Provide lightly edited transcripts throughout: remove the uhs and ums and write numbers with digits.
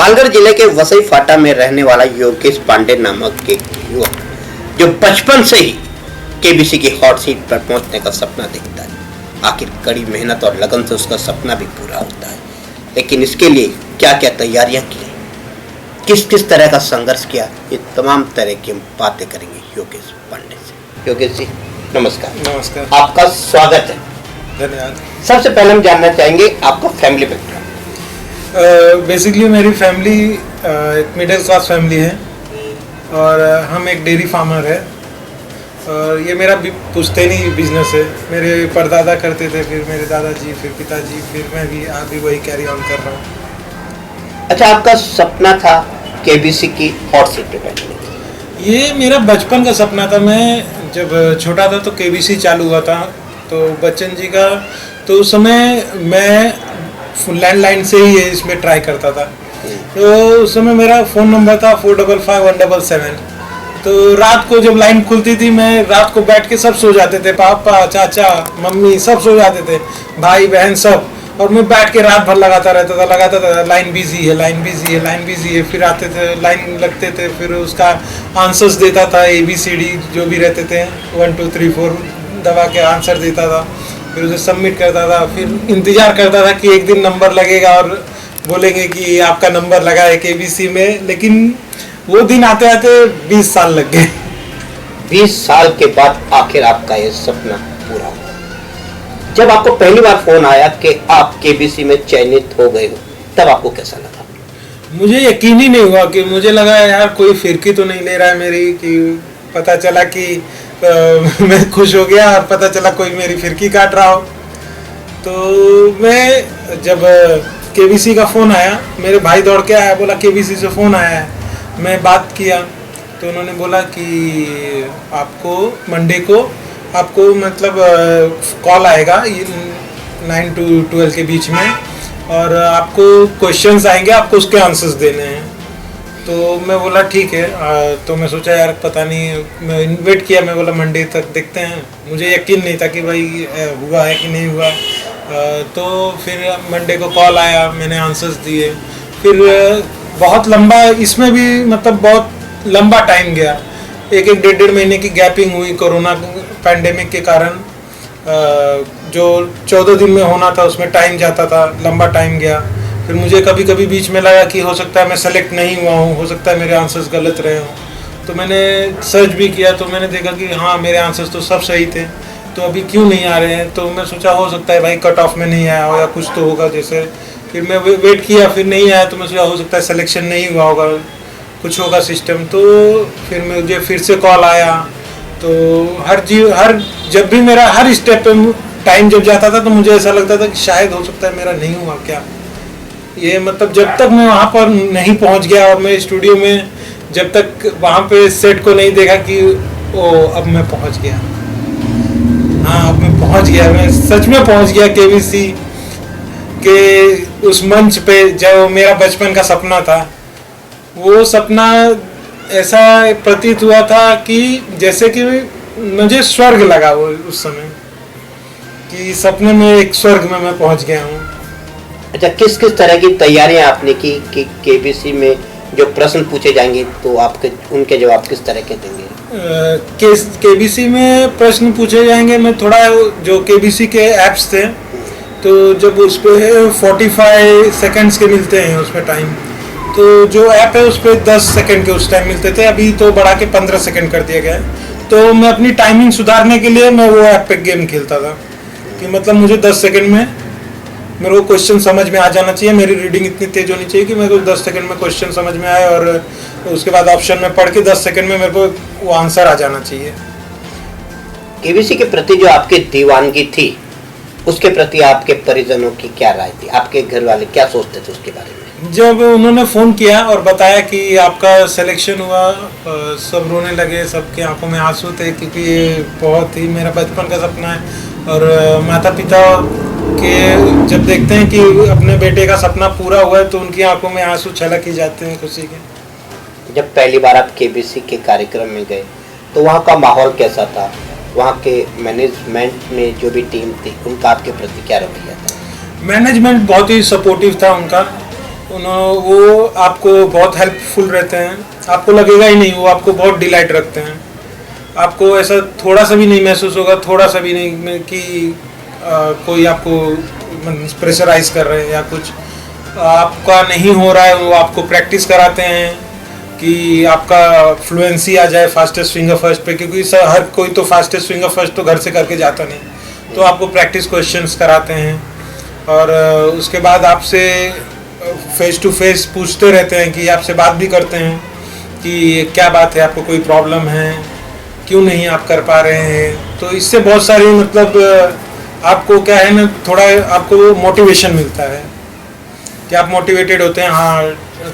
पालघर जिले के वसई फाटा में रहने वाला योगेश पांडे नामक एक युवक जो बचपन से ही केबीसी की हॉट सीट पर पहुंचने का सपना देखता है। आखिर कड़ी मेहनत और लगन से उसका सपना भी पूरा होता है, लेकिन इसके लिए क्या क्या तैयारियां की, किस किस तरह का संघर्ष किया, ये तमाम तरह की हम बातें करेंगे योगेश पांडे से। योगेश जी नमस्कार। नमस्कार, आपका स्वागत है। धन्यवाद। सबसे पहले हम जानना चाहेंगे आपका फैमिली बैकग्राउंड। बेसिकली मेरी फैमिली एक मिडिल क्लास फैमिली है और हम एक डेयरी फार्मर है और ये मेरा पुश्तैनी बिजनेस है। मेरे परदादा करते थे, फिर मेरे दादाजी, फिर पिताजी, फिर मैं भी अभी वही कैरी ऑन कर रहा हूँ। अच्छा, आपका सपना था केबीसी की हॉट सीट पे बैठने? ये मेरा बचपन का सपना था। मैं जब छोटा था तो केबीसी चालू हुआ था, तो बच्चन जी का, तो उस समय मैं लैंडलाइन से ही इसमें ट्राई करता था। तो उस समय मेरा फ़ोन नंबर था 455177। तो रात को जब लाइन खुलती थी, मैं रात को बैठ के सब सो जाते थे, पापा, चाचा, मम्मी सब सो जाते थे, भाई बहन सब, और मैं बैठ के रात भर लगाता था लाइन बिजी है, लाइन बिजी है, लाइन बिजी है। फिर आते थे, लाइन लगते थे, फिर उसका आंसर्स देता था, ABCD जो भी रहते थे 1 2 3 4 दबा के आंसर देता था, फिर उसे सबमिट करता था। फिर इंतज़ार करता था कि एक दिन नंबर लगेगा और बोलेंगे कि आपका नंबर लगा है KBC में। लेकिन वो दिन आते आते 20 साल लग गए। 20 साल के बाद आखिर आपका ये सपना पूरा हुआ। जब आपको पहली बार फोन आया कि आप केबीसी में चयनित हो गए हो, तब आपको कैसा लगा? मुझे यकीन ही नहीं हुआ। कि मुझे लगा यार कोई फिरकी तो नहीं ले रहा है मेरी, कि पता चला कि मैं खुश हो गया और पता चला कोई मेरी फिरकी काट रहा हो। तो मैं जब KBC का फ़ोन आया, मेरे भाई दौड़ के आया, बोला KBC से फ़ोन आया है। मैं बात किया तो उन्होंने बोला कि आपको मंडे को आपको मतलब कॉल आएगा 9 to 12 के बीच में, और आपको क्वेश्चंस आएंगे, आपको उसके आंसर्स देने हैं। तो मैं बोला ठीक है। तो मैं सोचा यार पता नहीं, मैं वेट किया, मैं बोला मंडे तक देखते हैं। मुझे यकीन नहीं था कि भाई हुआ है कि नहीं हुआ। तो फिर मंडे को कॉल आया, मैंने आंसर्स दिए। फिर बहुत लंबा, इसमें भी मतलब बहुत लंबा टाइम गया, एक डेढ़ महीने की गैपिंग हुई कोरोना पैंडेमिक के कारण। जो 14 दिन में होना था उसमें टाइम जाता था, लंबा टाइम गया। फिर मुझे कभी कभी बीच में लगा कि हो सकता है मैं सेलेक्ट नहीं हुआ हूँ, हो सकता है मेरे आंसर्स गलत रहे हों। तो मैंने सर्च भी किया, तो मैंने देखा कि हाँ मेरे आंसर्स तो सब सही थे, तो अभी क्यों नहीं आ रहे हैं। तो मैं सोचा हो सकता है भाई कट ऑफ में नहीं आया हो या कुछ तो होगा जैसे। फिर मैं वेट किया, फिर नहीं आया, तो मैं सोचा हो सकता है सिलेक्शन नहीं हुआ होगा, कुछ होगा सिस्टम। तो फिर मुझे फिर से कॉल आया। तो हर जब भी मेरा हर स्टेप पे टाइम जब जाता था तो मुझे ऐसा लगता था कि शायद हो सकता है मेरा नहीं हुआ क्या। ये मतलब जब तक मैं वहाँ पर नहीं पहुँच गया और मैं स्टूडियो में जब तक वहाँ पे सेट को नहीं देखा कि ओ अब मैं पहुँच गया, हाँ अब मैं पहुँच गया, मैं सच में पहुँच गया KBC के उस मंच पे। जब मेरा बचपन का सपना था, वो सपना ऐसा प्रतीत हुआ था कि जैसे कि मुझे स्वर्ग लगा वो उस समय, कि सपने में एक स्वर्ग में मैं पहुँच गया हूँ। अच्छा, किस किस तरह की तैयारियां आपने की कि केबीसी में जो प्रश्न पूछे जाएंगे तो आपके उनके जवाब किस तरह के देंगे? KBC में प्रश्न पूछे जाएंगे, मैं थोड़ा जो KBC के ऐप्स थे, तो जब उस पर 45 सेकेंड्स के मिलते हैं उसमें टाइम, तो जो ऐप है उस पर 10 सेकेंड के उस टाइम मिलते थे, अभी तो बढ़ा के 15 सेकेंड कर दिया गया है। तो मैं अपनी टाइमिंग सुधारने के लिए मैं वो ऐप पे गेम खेलता था कि मतलब मुझे 10 सेकेंड में मेरे को क्वेश्चन समझ में आ जाना चाहिए, मेरी रीडिंग इतनी तेज होनी चाहिए कि मेरे को 10 सेकंड में क्वेश्चन समझ में आए, और उसके बाद ऑप्शन में पढ़ के 10 सेकंड में मेरे को वो आंसर आ जाना चाहिए। केबीसी के प्रति जो आपकी दीवानगी थी, उसके प्रति आपके परिजनों की क्या राय थी? आपके घर वाले क्या सोचते थे उसके बारे में? जब उन्होंने फ़ोन किया और बताया कि आपका सिलेक्शन हुआ, सब रोने लगे, सबके आंखों में आंसू थे, क्योंकि ये बहुत ही मेरा बचपन का सपना है। और माता पिता के जब देखते हैं कि अपने बेटे का सपना पूरा हुआ है तो उनकी आंखों में आंसू छलक ही जाते हैं खुशी के। जब पहली बार आप केबीसी के कार्यक्रम में गए तो वहाँ का माहौल कैसा था? वहाँ के मैनेजमेंट में जो भी टीम थी, उनका आपके प्रति क्या रवैया था? मैनेजमेंट बहुत ही सपोर्टिव था उनका। वो आपको बहुत हेल्पफुल रहते हैं, आपको लगेगा ही नहीं, वो आपको बहुत डिलाइट रखते हैं। आपको ऐसा थोड़ा सा भी नहीं महसूस होगा, थोड़ा सा भी नहीं कि कोई आपको प्रेशराइज कर रहे हैं या कुछ आपका नहीं हो रहा है। वो आपको प्रैक्टिस कराते हैं कि आपका फ्लुएंसी आ जाए फास्टेस्ट फिंगर फर्स्ट पे, क्योंकि हर कोई तो फास्टेस्ट फिंगर फर्स्ट तो घर से करके जाता नहीं, तो आपको प्रैक्टिस क्वेश्चंस कराते हैं और उसके बाद आपसे फेस टू फेस पूछते रहते हैं कि आपसे बात भी करते हैं कि क्या बात है, आपको कोई प्रॉब्लम है, क्यों नहीं आप कर पा रहे हैं। तो इससे बहुत सारी मतलब आपको क्या है ना, थोड़ा आपको मोटिवेशन मिलता है कि आप मोटिवेटेड होते हैं। हाँ,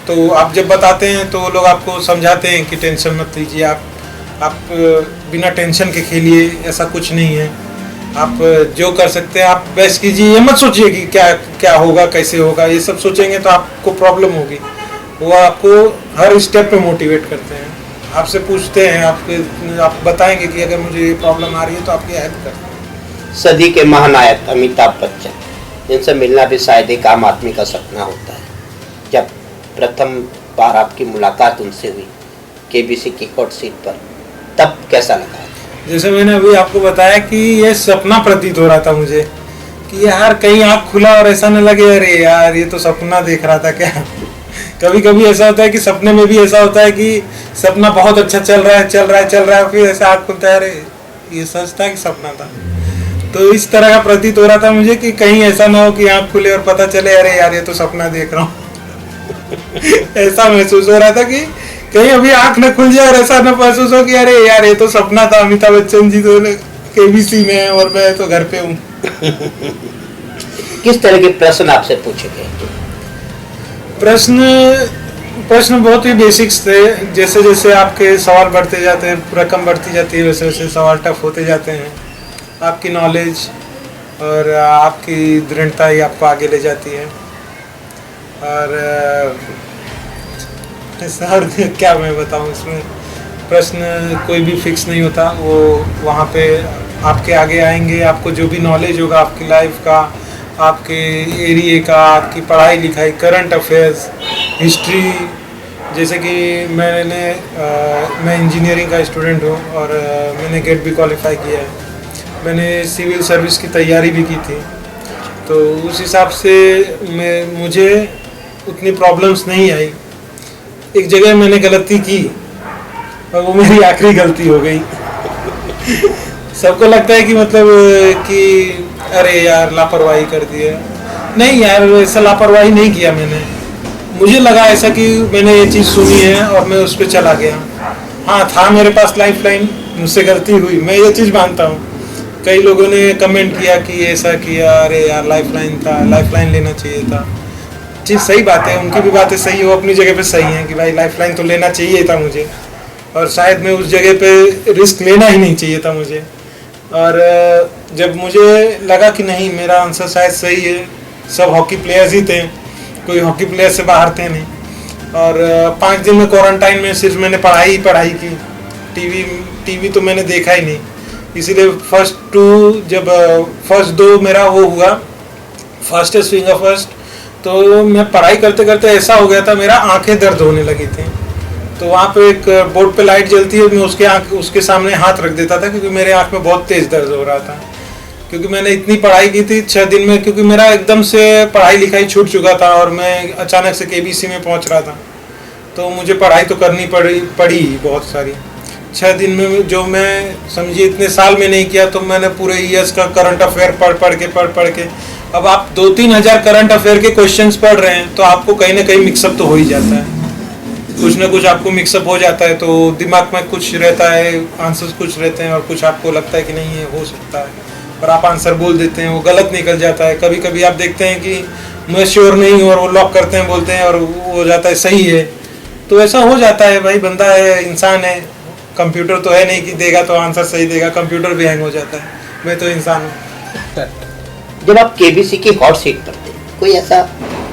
तो आप जब बताते हैं तो लोग आपको समझाते हैं कि टेंशन मत लीजिए, आप बिना टेंशन के खेलिए, ऐसा कुछ नहीं है, आप जो कर सकते हैं आप बेस्ट कीजिए। ये मत सोचिए कि क्या क्या होगा, कैसे होगा, ये सब सोचेंगे तो आपको प्रॉब्लम होगी। वो आपको हर स्टेप पे मोटिवेट करते हैं, आपसे पूछते हैं, आप बताएंगे कि अगर मुझे ये प्रॉब्लम आ रही है तो आपकी हेल्प करते हैं। सदी के महानायक अमिताभ बच्चन, जिनसे मिलना भी शायद एक आम आदमी का सपना होता है। जब प्रथम बार आपकी मुलाकात उनसे हुई केबीसी की हॉट सीट पर, तब कैसा लगा? जैसे मैंने अभी आपको बताया कि ये सपना प्रतीत हो रहा था मुझे कि यार कहीं आँख खुला और ऐसा न लगे अरे यार ये तो सपना देख रहा था क्या। कभी कभी ऐसा होता है कि सपने में भी ऐसा होता है कि सपना बहुत अच्छा चल रहा है, फिर ऐसा आँख खुलता है, अरे ये सच था कि सपना था। तो इस तरह का प्रतीत हो रहा था मुझे कि कहीं ऐसा ना हो कि आँख खुले और पता चले अरे यार ये तो सपना देख रहा हूँ। ऐसा महसूस हो रहा था कि कहीं अभी आंख न खुल जाए और ऐसा न महसूस हो कि अरे यार ये तो सपना था, अमिताभ बच्चन जी तो केबीसी में है और मैं तो घर पे हूँ। किस तरह के प्रश्न आपसे पूछे गए? प्रश्न बहुत ही बेसिक्स थे। जैसे जैसे आपके सवाल बढ़ते जाते हैं, रकम बढ़ती जाती है, वैसे वैसे सवाल टफ होते जाते हैं। आपकी नॉलेज और आपकी दृढ़ता ही आपको आगे ले जाती है। और सर क्या मैं बताऊं, इसमें प्रश्न कोई भी फिक्स नहीं होता, वो वहाँ पे आपके आगे आएंगे। आपको जो भी नॉलेज होगा आपकी लाइफ का, आपके एरिया का, आपकी पढ़ाई लिखाई, करंट अफेयर्स, हिस्ट्री। जैसे कि मैं इंजीनियरिंग का स्टूडेंट हूँ और मैंने गेट भी क्वालिफाई किया है। मैंने सिविल सर्विस की तैयारी भी की थी, तो उस हिसाब से मुझे उतनी प्रॉब्लम्स नहीं आई। एक जगह मैंने गलती की और वो मेरी आखिरी गलती हो गई। सबको लगता है कि मतलब कि अरे यार लापरवाही कर दी है। नहीं यार, ऐसा लापरवाही नहीं किया मैंने। मुझे लगा ऐसा कि मैंने ये चीज़ सुनी है और मैं उस पर चला गया। हाँ, था मेरे पास लाइफ लाइन, मुझसे गलती हुई, मैं ये चीज़ मानता हूँ। कई लोगों ने कमेंट किया कि ऐसा किया, अरे यार लाइफ लाइन था, लाइफ लाइन लेना चाहिए था। चीज़ सही बात है, उनकी भी बातें सही हो, अपनी जगह पे सही है कि भाई लाइफ लाइन तो लेना चाहिए था मुझे, और शायद मैं उस जगह पे रिस्क लेना ही नहीं चाहिए था मुझे। और जब मुझे लगा कि नहीं, मेरा आंसर शायद सही है, सब हॉकी प्लेयर्स ही थे, कोई हॉकी प्लेयर से बाहर थे नहीं। और 5 दिन में क्वारंटाइन में सिर्फ मैंने पढ़ाई की, टीवी तो मैंने देखा ही नहीं। इसीलिए फर्स्ट 2 मेरा वो हुआ फास्टेस्ट फिंगर फर्स्ट, तो मैं पढ़ाई करते करते ऐसा हो गया था, मेरा आंखें दर्द होने लगी थी। तो वहाँ पे एक बोर्ड पे लाइट जलती है, मैं उसके सामने हाथ रख देता था, क्योंकि मेरे आँख में बहुत तेज़ दर्द हो रहा था। क्योंकि मैंने इतनी पढ़ाई की थी 6 दिन में, क्योंकि मेरा एकदम से पढ़ाई लिखाई छूट चुका था और मैं अचानक से केबीसी में पहुँच रहा था, तो मुझे पढ़ाई तो करनी पड़ी बहुत सारी। 6 दिन में जो मैं समझिए इतने साल में नहीं किया, तो मैंने पूरे ईयर्स का करंट अफेयर पढ़ के अब आप 2-3 हज़ार करंट अफेयर के क्वेश्चंस पढ़ रहे हैं, तो आपको कहीं ना कहीं मिक्सअप तो हो ही जाता है, कुछ ना कुछ आपको मिक्सअप हो जाता है। तो दिमाग में कुछ रहता है, आंसर्स कुछ रहते हैं, और कुछ आपको लगता है कि नहीं ये हो सकता है, और आप आंसर बोल देते हैं, वो गलत निकल जाता है। कभी कभी आप देखते हैं कि मैं श्योर नहीं हूँ और वो लॉक करते हैं, बोलते हैं, और वो हो जाता है सही है। तो ऐसा हो जाता है भाई, बंदा है, इंसान है, कंप्यूटर तो है नहीं कि देगा तो आंसर सही देगा, कंप्यूटर भी हैंग हो जाता है, मैं तो इंसान हूँ। जब आप केबीसी की हॉट सीट पर थे, कोई ऐसा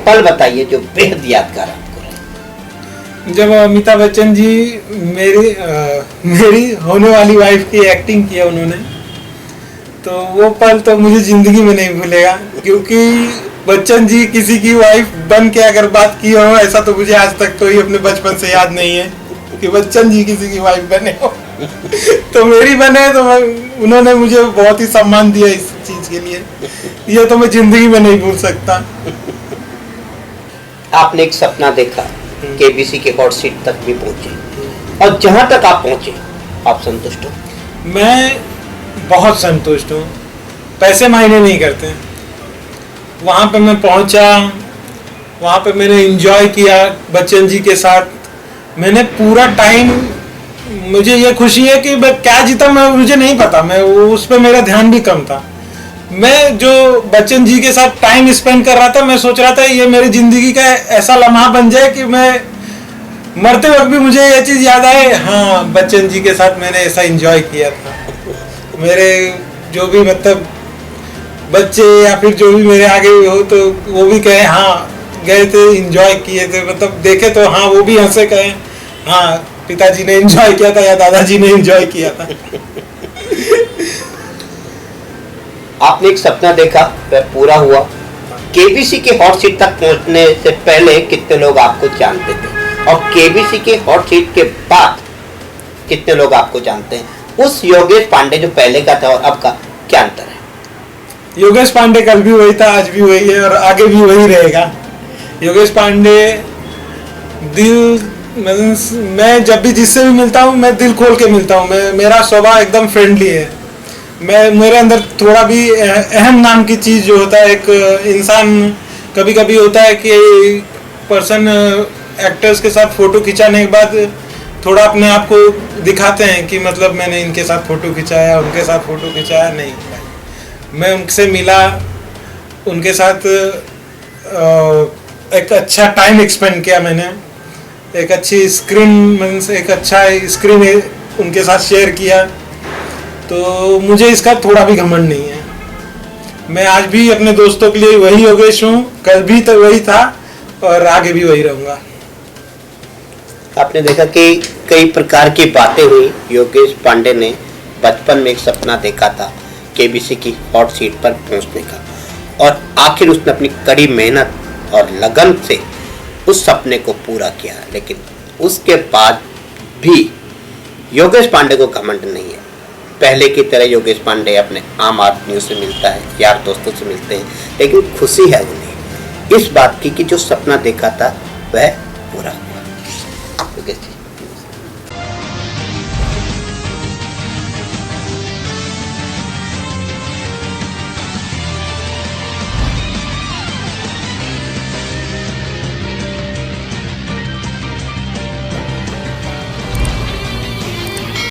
पल बताइए जो बेहद यादगार आपको रहे। जब अमिताभ बच्चन जी मेरी होने वाली वाइफ की एक्टिंग किया उन्होंने, तो वो पल तो मुझे ज़िंदगी में नहीं भूलेगा। क्योंकि बच्चन जी किसी की वाइफ बन के अगर बात की हो, ऐसा तो मुझे आज तक तो ही अपने बचपन से याद नहीं है कि बच्चन जी किसी की वाइफ बने हो। तो मेरी बने तो उन्होंने मुझे बहुत ही सम्मान दिया इस चीज के लिए, ये तो मैं जिंदगी में नहीं भूल सकता। आपने एक सपना देखा, केबीसी के हॉट सीट तक भी पहुंचे, और जहां तक आप पहुंचे आप संतुष्ट हो? मैं बहुत संतुष्ट हूँ, पैसे मायने नहीं करते। वहाँ पे मैं पहुँचा, वहाँ पे मैंने एंजॉय किया बच्चन जी के साथ। मैंने पूरा टाइम, मुझे ये खुशी है कि मैं क्या जीता मैं मुझे नहीं पता, मैं उस पर मेरा ध्यान भी कम था। मैं जो बच्चन जी के साथ टाइम स्पेंड कर रहा था, मैं सोच रहा था ये मेरी जिंदगी का ऐसा लम्हा बन जाए कि मैं मरते वक्त भी मुझे ये चीज़ याद आए, हाँ बच्चन जी के साथ मैंने ऐसा एंजॉय किया था। मेरे जो भी मतलब बच्चे या फिर जो भी मेरे आगे हो तो वो भी कहे हाँ गए थे एंजॉय किए थे, मतलब देखे तो हाँ वो भी हंसे, कहे हाँ पिताजी ने एंजॉय किया था या दादाजी ने एंजॉय किया था। आपने एक सपना देखा, वह पूरा हुआ। केबीसी के हॉट सीट तक पहुंचने से पहले कितने लोग आपको जानते थे, और केबीसी के हॉट सीट के बाद कितने लोग आपको जानते हैं? उस योगेश पांडे जो पहले का था और अब का क्या अंतर है? योगेश पांडे कल भी वही था, आज भी वही है और आगे भी वही रहेगा। योगेश पांडे दिल, मैं जब भी जिससे भी मिलता हूँ मैं दिल खोल के मिलता हूँ। मेरा स्वभाव एकदम फ्रेंडली है। मेरे अंदर थोड़ा भी अहम नाम की चीज़ जो होता है, एक इंसान कभी कभी होता है कि पर्सन एक्टर्स के साथ फोटो खिंचाने के बाद थोड़ा अपने आप को दिखाते हैं कि मतलब मैंने इनके साथ फोटो खिंचाया, उनके साथ फोटो खिंचाया। नहीं, मैं उनसे मिला, उनके साथ एक अच्छा टाइम एक्सपेंड किया मैंने, एक अच्छी स्क्रीन, एक अच्छा स्क्रीन उनके साथ शेयर किया। तो मुझे इसका थोड़ा भी घमंड नहीं है। मैं आज भी अपने दोस्तों के लिए वही योगेश हूँ, कल भी तो वही था और आगे भी वही रहूँगा। आपने देखा कि कई प्रकार की बातें हुई। योगेश पांडे ने बचपन में एक सपना देखा था केबीसी की हॉट सीट पर पहुंचने का, और आखिर उसने अपनी कड़ी मेहनत और लगन से उस सपने को पूरा किया। लेकिन उसके बाद भी योगेश पांडे को घमंड नहीं है। पहले की तरह योगेश पांडे अपने आम आदमियों से मिलता है, यार दोस्तों से मिलते हैं, लेकिन खुशी है उन्हें इस बात की कि जो सपना देखा था वह पूरा